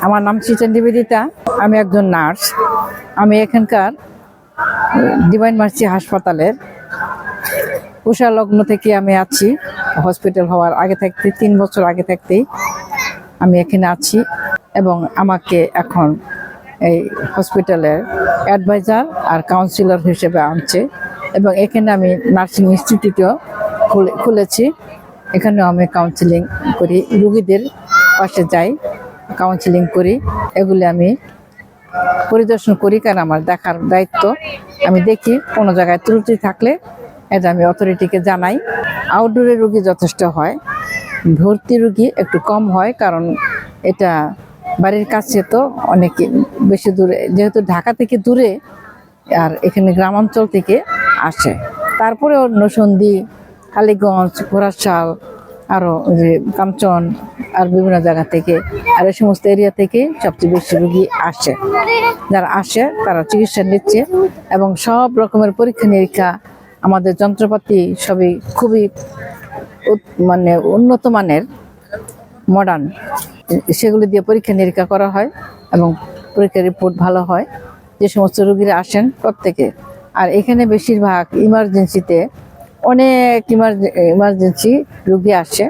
আমার নাম চিচেন নিবেদিতা। আমি একজন নার্স। আমি এখানকার ডিভাইন মার্সি হাসপাতালের উষা লগ্ন থেকে আমি আছি। হসপিটাল হওয়ার আগে থাকতে 3 বছর আগে থাকতেই আমি এখানে আছি এবং আমাকে এখন এই হসপিটালের অ্যাডভাইজার আর কাউন্সিলর হিসেবে আনছে এবং এখানে আমি নার্সিং ইনস্টিটিউটও খুলেছি। এখানেও আমি কাউন্সিলিং করি, রুগীদের পাশে যাই, কাউন্সিলিং করি। এগুলি আমি পরিদর্শন করি, কারণ আমার দেখার দায়িত্ব। আমি দেখি কোনো জায়গায় ত্রুটি থাকলে এটা আমি অথরিটিকে জানাই। আউটডোরে রুগী যথেষ্ট হয়, ভর্তি রুগী একটু কম হয়, কারণ এটা বাড়ির কাছে তো অনেক বেশি দূরে, যেহেতু ঢাকা থেকে দূরে আর এখানে গ্রামাঞ্চল থেকে আসে। তারপরেও নরসিংদী, কালীগঞ্জ, ঘোড়াশাল, আরও যে কাঞ্চন আর বিভিন্ন জায়গা থেকে আর এই সমস্ত এরিয়া থেকে সবচেয়ে বেশি রুগী আসে। যারা আসে তারা চিকিৎসা নিচ্ছে এবং সব রকমের পরীক্ষা নিরীক্ষা, আমাদের যন্ত্রপাতি সবই খুবই মানে উন্নত মানের, মডার্ন। সেগুলি দিয়ে পরীক্ষা নিরীক্ষা করা হয় এবং পরীক্ষার রিপোর্ট ভালো হয়। যে সমস্ত রুগীরা আসেন প্রত্যেকে, আর এখানে বেশিরভাগ ইমার্জেন্সিতে অনেক ইমার্জেন্সি রুগী আসে।